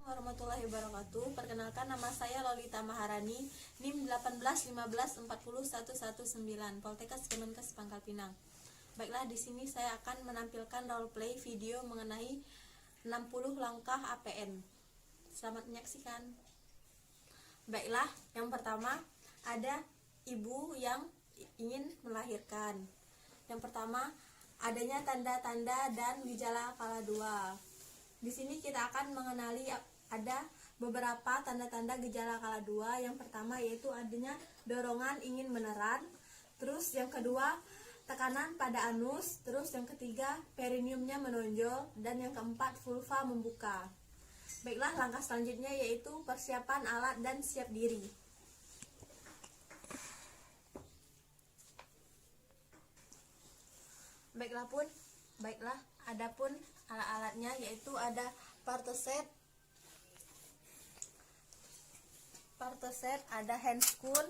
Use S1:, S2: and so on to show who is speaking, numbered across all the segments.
S1: Warahmatullahi wabarakatuh. Perkenalkan, nama saya Lolita Maharani, NIM 1815401119, Poltekkes Kemenkes Pangkal Pinang. Baiklah, di sini saya akan menampilkan roleplay video mengenai 60 langkah APN. Selamat menyaksikan. Baiklah, yang pertama ada ibu yang ingin melahirkan. Yang pertama, adanya tanda-tanda dan gejala kala 2. Di sini kita akan mengenali ada beberapa tanda-tanda gejala kala 2. Yang pertama yaitu adanya dorongan ingin meneran. Terus yang kedua, tekanan pada anus. Terus yang ketiga, perineumnya menonjol. Dan yang keempat, vulva membuka. Baiklah, langkah selanjutnya yaitu persiapan alat dan siap diri. Baiklah, adapun alat-alatnya yaitu ada partoset, ada handscoon,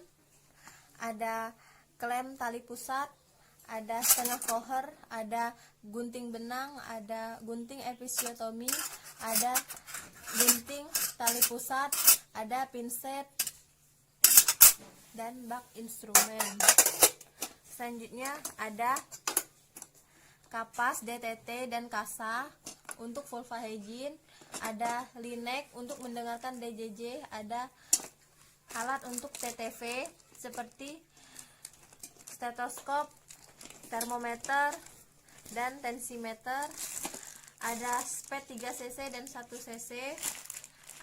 S1: ada klem tali pusat, ada setengah koher, ada gunting benang, ada gunting episiotomi, ada gunting tali pusat, ada pinset, dan bak instrumen. Selanjutnya ada kapas, DTT, dan kasa untuk vulva hygiene, ada linek untuk mendengarkan DJJ, ada alat untuk TTV seperti stetoskop, termometer, dan tensimeter, ada spet 3 cc dan 1 cc,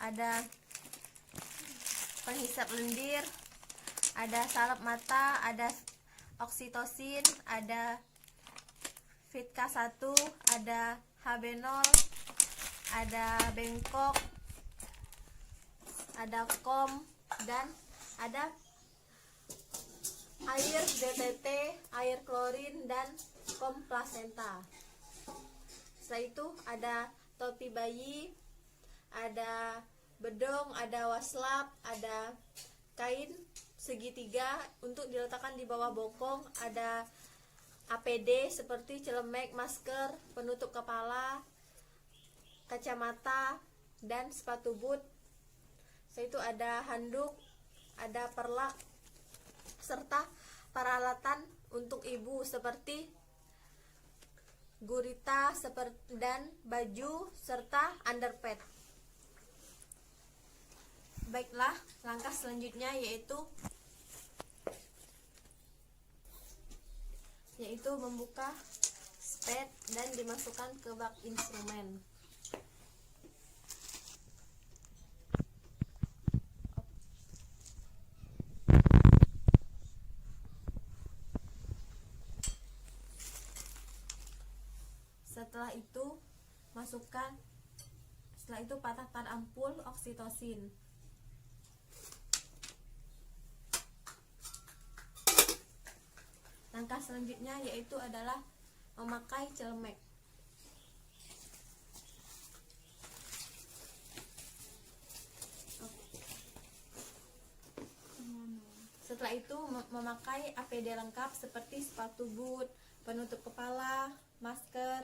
S1: ada penghisap lendir, ada salep mata, ada oksitosin, ada Fitka 1, ada HB0, ada bengkok, ada kom, dan ada air DTT, air klorin, dan kom plasenta. Setelah itu ada topi bayi, ada bedong, ada waslap, ada kain segitiga untuk diletakkan di bawah bokong, ada APD seperti celemek, masker, penutup kepala, kacamata, dan sepatu boot. Setelah itu ada handuk, ada perlak, serta peralatan untuk ibu seperti gurita dan baju serta underpad. Baiklah, langkah selanjutnya yaitu membuka spet dan dimasukkan ke bak instrumen. Setelah itu patahkan ampul oksitosin. Langkah selanjutnya yaitu adalah memakai celemek. Setelah itu memakai APD lengkap seperti sepatu boot, penutup kepala, masker,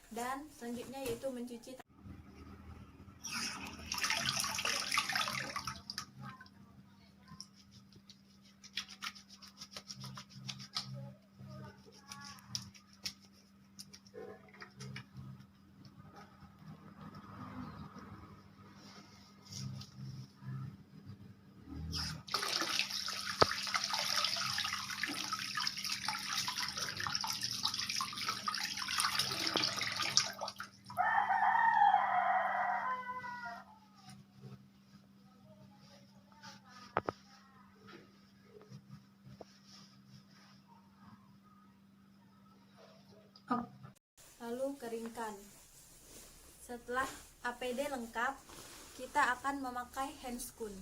S1: dan selanjutnya yaitu mencuci tangan. Lalu keringkan. Setelah APD lengkap, kita akan memakai handscoon.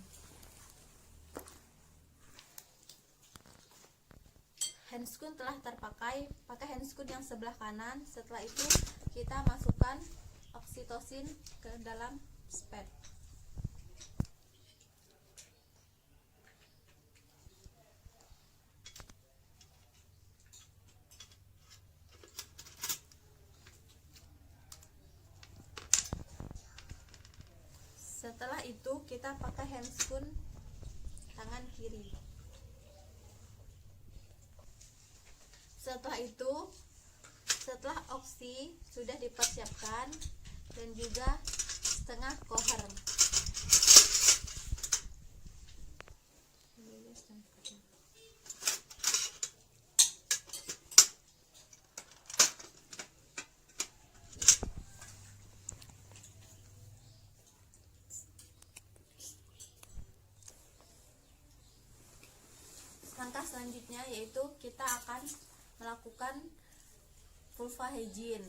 S1: Handscoon telah terpakai, pakai handscoon yang sebelah kanan. Setelah itu kita masukkan oksitosin ke dalam spet. Setelah itu kita pakai handscoon tangan kiri. Setelah itu, setelah oksi sudah dipersiapkan dan juga setengah koher. Langkah selanjutnya yaitu kita akan melakukan vulva hygiene.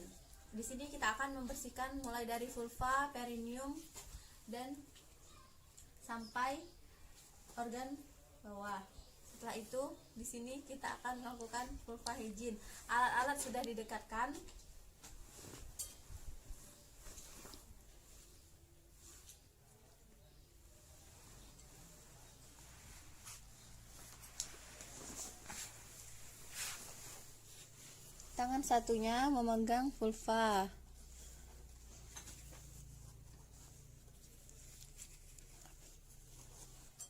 S1: Di sini kita akan membersihkan mulai dari vulva, perineum, dan sampai organ bawah. Setelah itu, di sini kita akan melakukan vulva hygiene. Alat-alat sudah didekatkan. Tangan satunya memegang vulva.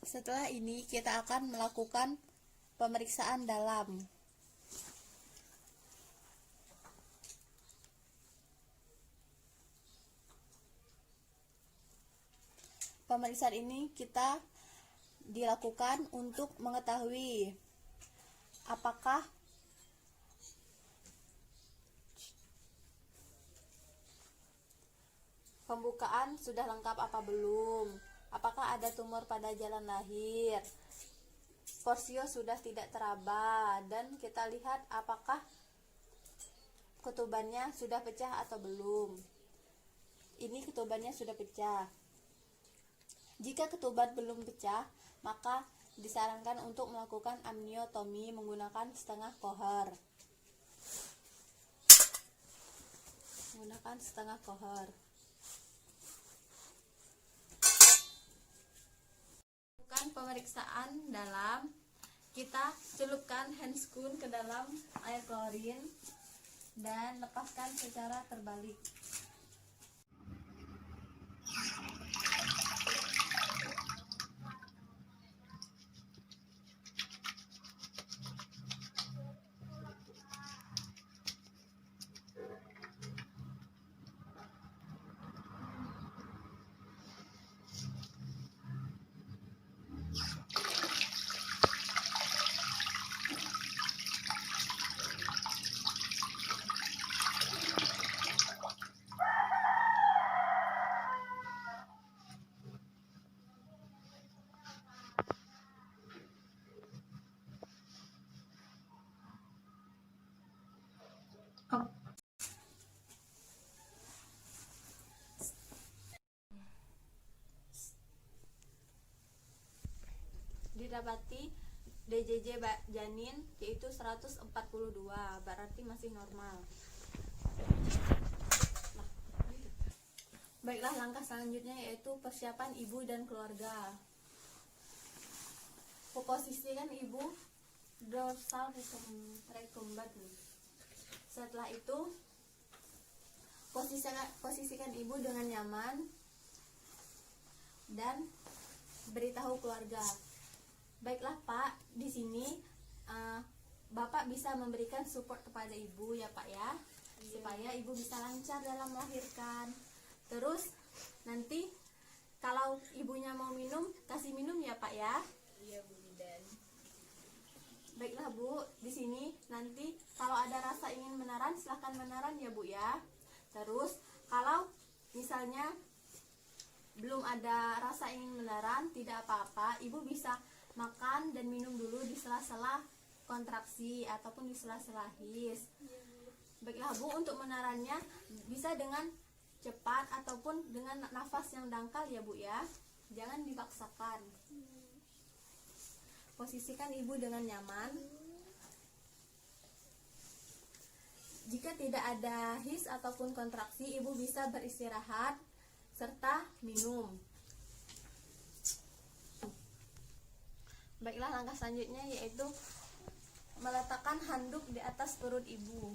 S1: Setelah ini kita akan melakukan pemeriksaan dalam. Pemeriksaan ini kita dilakukan untuk mengetahui apakah pembukaan sudah lengkap apa belum, apakah ada tumor pada jalan lahir, porsio sudah tidak teraba, dan kita lihat apakah ketubannya sudah pecah atau belum. Ini ketubannya sudah pecah. Jika ketuban belum pecah, maka disarankan untuk melakukan amniotomi menggunakan setengah koher. Pemeriksaan dalam, kita celupkan handscoon ke dalam air klorin dan lepaskan secara terbalik. Didapati DJJ janin yaitu 142, berarti masih normal. Baiklah, langkah selanjutnya yaitu persiapan ibu dan keluarga. Posisikan ibu dorsal recumbent. Setelah itu posisikan ibu dengan nyaman dan beritahu keluarga. Baiklah Pak, di sini Bapak bisa memberikan support kepada ibu ya Pak ya, supaya ibu bisa lancar dalam melahirkan. Terus nanti kalau ibunya mau minum, kasih minum ya Pak ya.
S2: Iya Bu Bidan.
S1: Baiklah Bu, di sini nanti kalau ada rasa ingin menaran, silahkan menaran ya Bu ya. Terus kalau misalnya belum ada rasa ingin menaran, tidak apa-apa, ibu bisa makan dan minum dulu di sela-sela kontraksi ataupun di sela-sela his. Baiklah Bu, untuk menarannya bisa dengan cepat ataupun dengan nafas yang dangkal ya Bu ya, jangan dipaksakan. Posisikan ibu dengan nyaman. Jika tidak ada his ataupun kontraksi, ibu bisa beristirahat serta minum. Baiklah, langkah selanjutnya yaitu meletakkan handuk di atas perut ibu.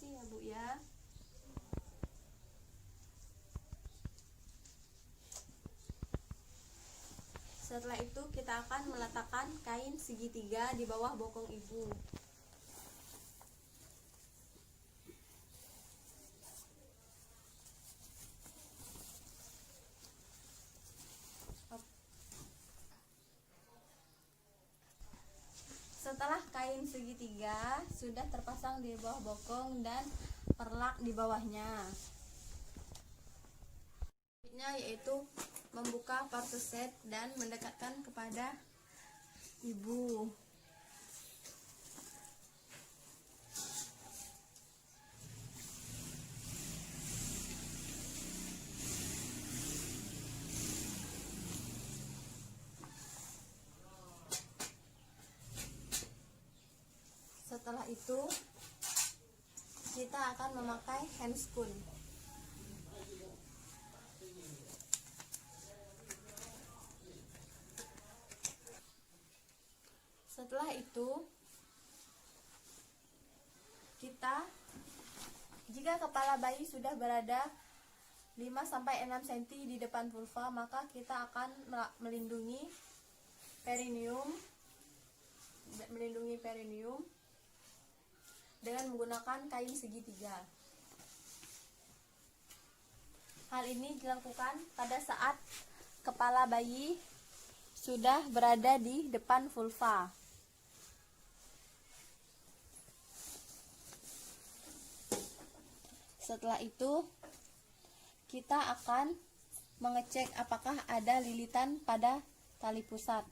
S1: kasih ya Bu ya. Setelah itu kita akan meletakkan kain segitiga di bawah bokong ibu. Setelah kain segitiga sudah terpasang di bawah bokong dan perlak di bawahnya, yaitu membuka partuset dan mendekatkan kepada ibu. Setelah itu kita akan memakai handscoon. Setelah itu jika kepala bayi sudah berada 5-6 cm di depan vulva, maka kita akan melindungi perineum dengan menggunakan kain segitiga. Hal ini dilakukan pada saat kepala bayi sudah berada di depan vulva. Setelah itu kita akan mengecek apakah ada lilitan pada tali pusat.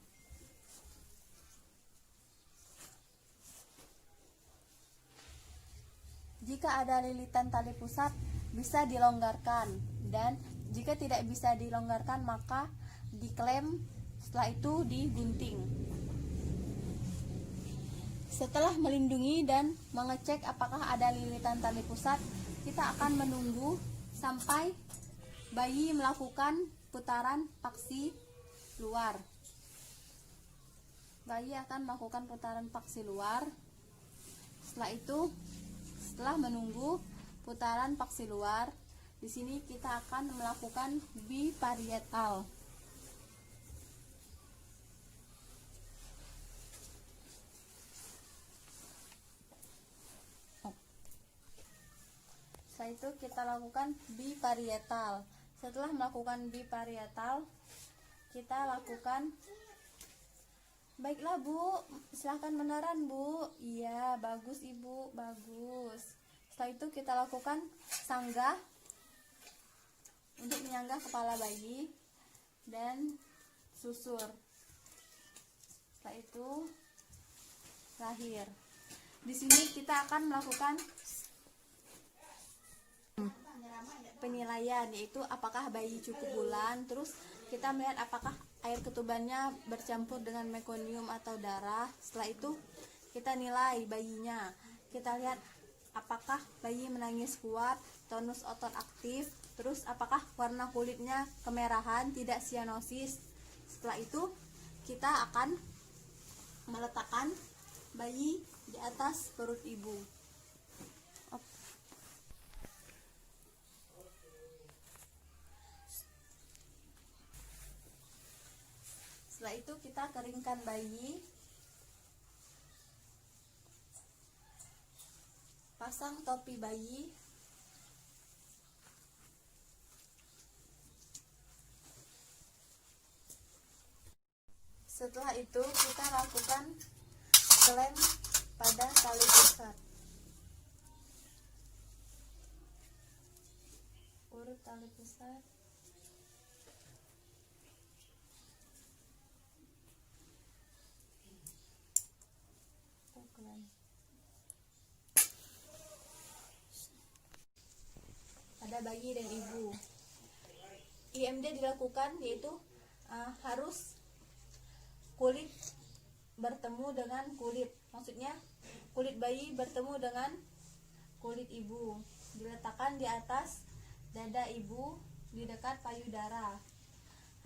S1: Jika ada lilitan tali pusat, bisa dilonggarkan, dan jika tidak bisa dilonggarkan maka diklem, setelah itu digunting. Setelah melindungi dan mengecek apakah ada lilitan tali pusat, kita akan menunggu sampai bayi melakukan putaran paksi luar. Bayi akan melakukan putaran paksi luar. Setelah menunggu putaran paksi luar, di sini kita akan melakukan biparietal. Setelah itu kita lakukan biparietal. Setelah melakukan biparietal, kita lakukan, baiklah Bu, silahkan meneran Bu. Iya, bagus Ibu, bagus. Setelah itu kita lakukan sanggah untuk menyanggah kepala bayi dan susur. Setelah itu lahir. Di sini kita akan melakukan penilaian, yaitu apakah bayi cukup bulan, terus kita melihat apakah air ketubannya bercampur dengan mekonium atau darah. Setelah itu kita nilai bayinya, kita lihat apakah bayi menangis kuat, tonus otot aktif, terus apakah warna kulitnya kemerahan, tidak sianosis. Setelah itu kita akan meletakkan bayi di atas perut ibu. Setelah itu kita keringkan bayi, pasang topi bayi, setelah itu kita lakukan klem pada tali pusat. Urut tali pusat. Pada bayi dan ibu. IMD dilakukan, yaitu harus kulit bertemu dengan kulit, maksudnya kulit bayi bertemu dengan kulit ibu, diletakkan di atas dada ibu di dekat payudara.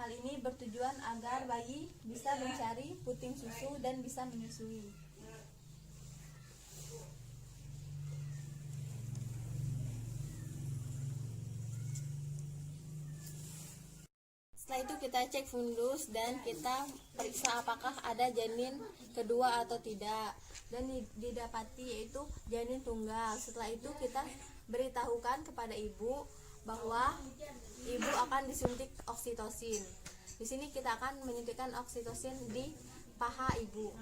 S1: Hal ini bertujuan agar bayi bisa mencari puting susu dan bisa menyusui. Setelah itu kita cek fundus dan kita periksa apakah ada janin kedua atau tidak, dan didapati yaitu janin tunggal. Setelah itu kita beritahukan kepada ibu bahwa ibu akan disuntik oksitosin. Di sini kita akan menyuntikkan oksitosin di paha ibu.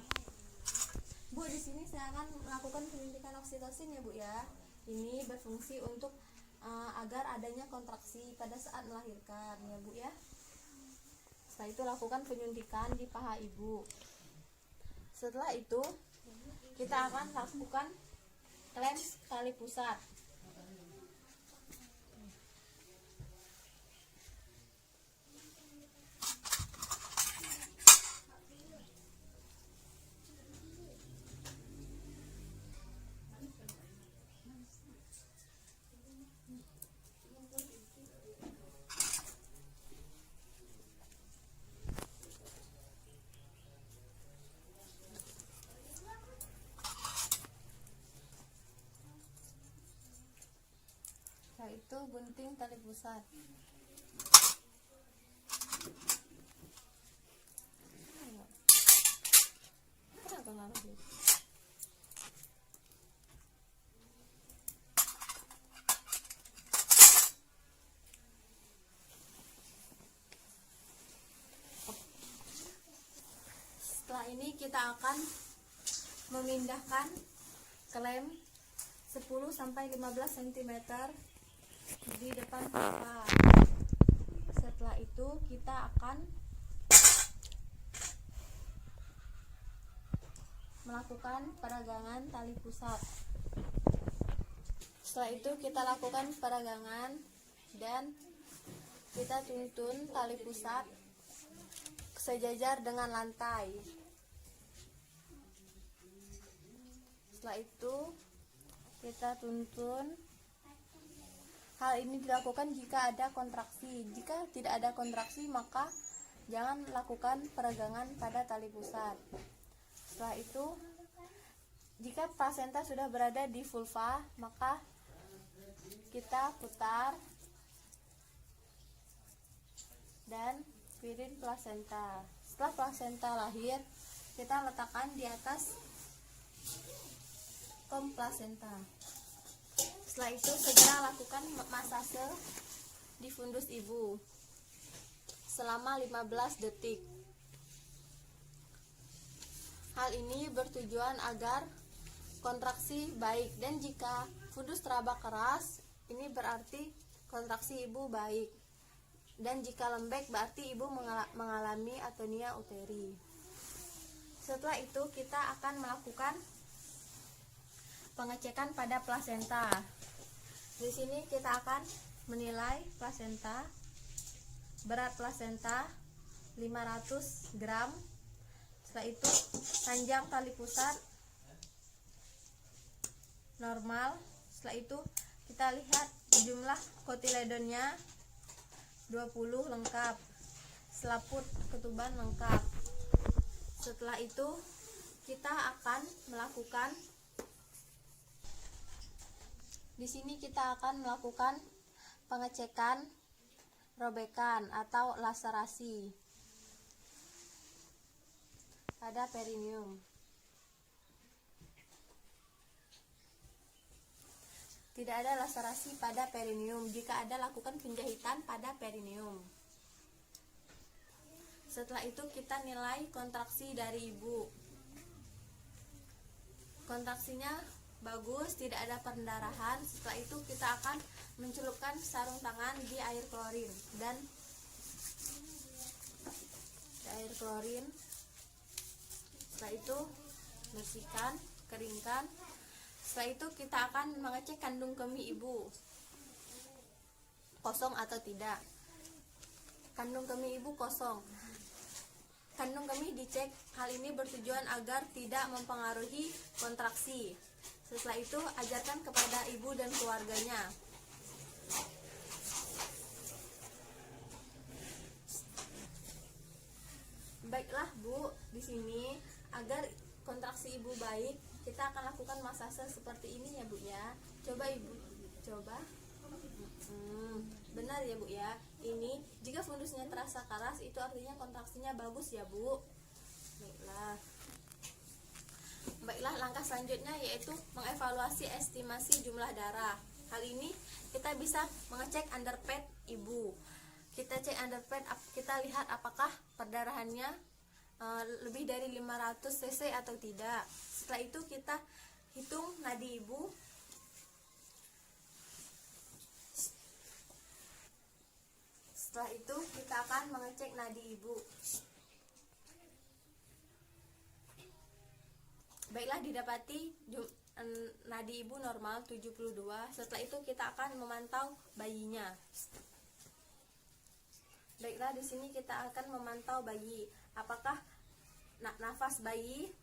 S1: Bu, di sini saya akan melakukan penyuntikan oksitosin ya Bu ya. Ini berfungsi untuk agar adanya kontraksi pada saat melahirkan ya Bu ya. Setelah itu lakukan penyuntikan di paha ibu. Setelah itu kita akan lakukan klem tali pusat. Itu gunting tali pusat. Setelah ini kita akan memindahkan klem 10-15 cm di depan paha. Setelah itu kita akan melakukan peragangan tali pusat. Setelah itu kita lakukan peragangan dan kita tuntun tali pusat sejajar dengan lantai. Setelah itu kita tuntun. Hal ini dilakukan jika ada kontraksi. Jika tidak ada kontraksi, maka jangan lakukan peragangan pada tali pusat. Setelah itu, jika plasenta sudah berada di vulva, maka kita putar dan piring plasenta. Setelah plasenta lahir, kita letakkan di atas kom plasenta. Setelah itu segera lakukan masase di fundus ibu selama 15 detik. Hal ini bertujuan agar kontraksi baik, dan jika fundus teraba keras, ini berarti kontraksi ibu baik, dan jika lembek berarti ibu mengalami atonia uteri. Setelah itu kita akan melakukan pengecekan pada plasenta. Di sini kita akan menilai plasenta. Berat plasenta 500 gram. Setelah itu panjang tali pusat normal. Setelah itu kita lihat jumlah kotiledonnya 20 lengkap. Selaput ketuban lengkap. Setelah itu kita akan melakukan Di sini kita akan melakukan pengecekan robekan atau laserasi pada perineum. Tidak ada laserasi pada perineum. Jika ada, lakukan penjahitan pada perineum. Setelah itu kita nilai kontraksi dari ibu. Kontraksinya bagus, tidak ada pendarahan. Setelah itu kita akan mencelupkan sarung tangan di air klorin dan setelah itu bersihkan, keringkan. Setelah itu kita akan mengecek kandung kemih ibu kosong atau tidak. Kandung kemih ibu kosong. Kandung kemih dicek. Hal ini bertujuan agar tidak mempengaruhi kontraksi. Setelah itu ajarkan kepada ibu dan keluarganya. Baiklah Bu, di sini agar kontraksi ibu baik, kita akan lakukan masase seperti ini ya Bu ya. Coba Ibu, coba. Benar ya Bu ya. Ini jika fundusnya terasa keras itu artinya kontraksinya bagus ya Bu. Baiklah, langkah selanjutnya yaitu mengevaluasi estimasi jumlah darah. Hal ini kita bisa mengecek underpad ibu. Kita cek underpad, kita lihat apakah perdarahannya lebih dari 500 cc atau tidak. Setelah itu kita hitung nadi ibu. Setelah itu kita akan mengecek nadi ibu. Baiklah, didapati nadi ibu normal 72. Setelah itu kita akan memantau bayinya. Baiklah, di sini kita akan memantau bayi. Apakah nafas bayi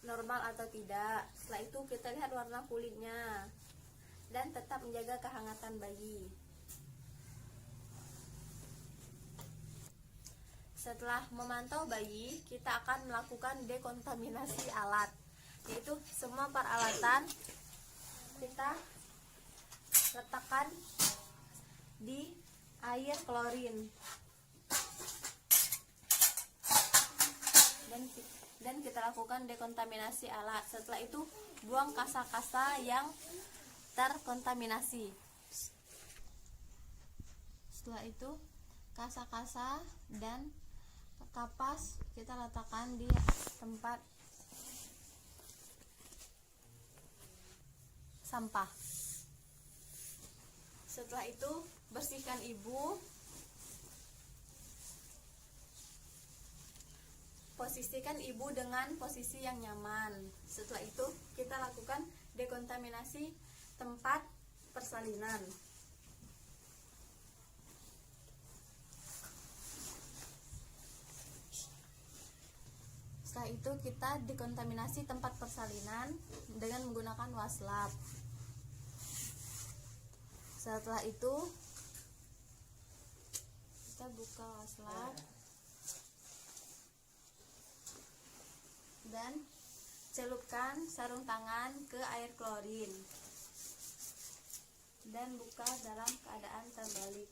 S1: normal atau tidak. Setelah itu kita lihat warna kulitnya dan tetap menjaga kehangatan bayi. Setelah memantau bayi, kita akan melakukan dekontaminasi alat, yaitu semua peralatan kita letakkan di air klorin dan kita lakukan dekontaminasi alat. Setelah itu buang kasa-kasa yang terkontaminasi. Setelah itu kasa-kasa dan kapas kita letakkan di tempat sampah. Setelah itu bersihkan ibu. Posisikan ibu dengan posisi yang nyaman. Setelah itu kita lakukan dekontaminasi tempat persalinan. Setelah itu kita dekontaminasi tempat persalinan dengan menggunakan waslab. Setelah itu kita buka waslab dan celupkan sarung tangan ke air klorin dan buka dalam keadaan terbalik.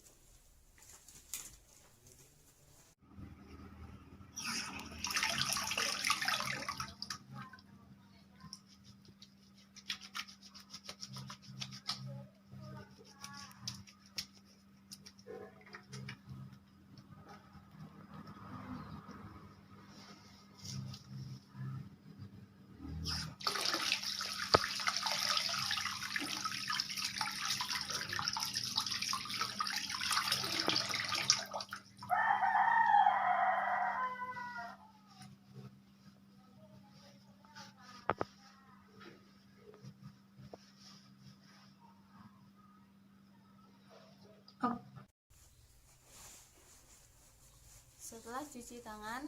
S1: Setelah cuci tangan,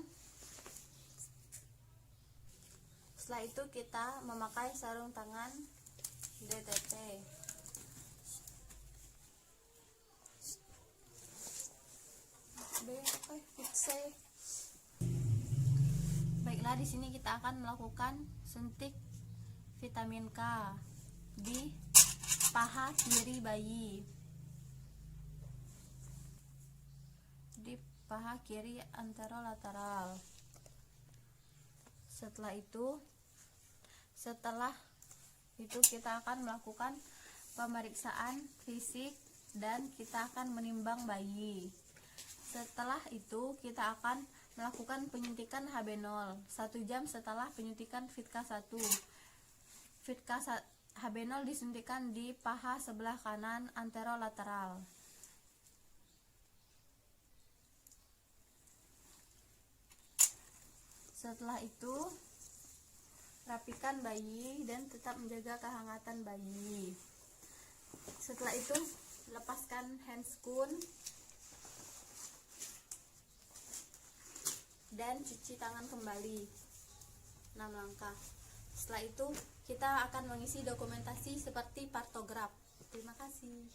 S1: setelah itu kita memakai sarung tangan DTT. Baiklah, di sini kita akan melakukan suntik vitamin K di paha kiri bayi. Paha kiri anterolateral. Setelah itu kita akan melakukan pemeriksaan fisik dan kita akan menimbang bayi. Setelah itu kita akan melakukan penyuntikan HB0 1 jam setelah penyuntikan Vitka 1. Vitka HB0 disuntikan di paha sebelah kanan anterolateral. Setelah itu rapikan bayi dan tetap menjaga kehangatan bayi. Setelah itu lepaskan handscoon dan cuci tangan kembali. 6 langkah. Setelah itu kita akan mengisi dokumentasi seperti partograf. Terima kasih.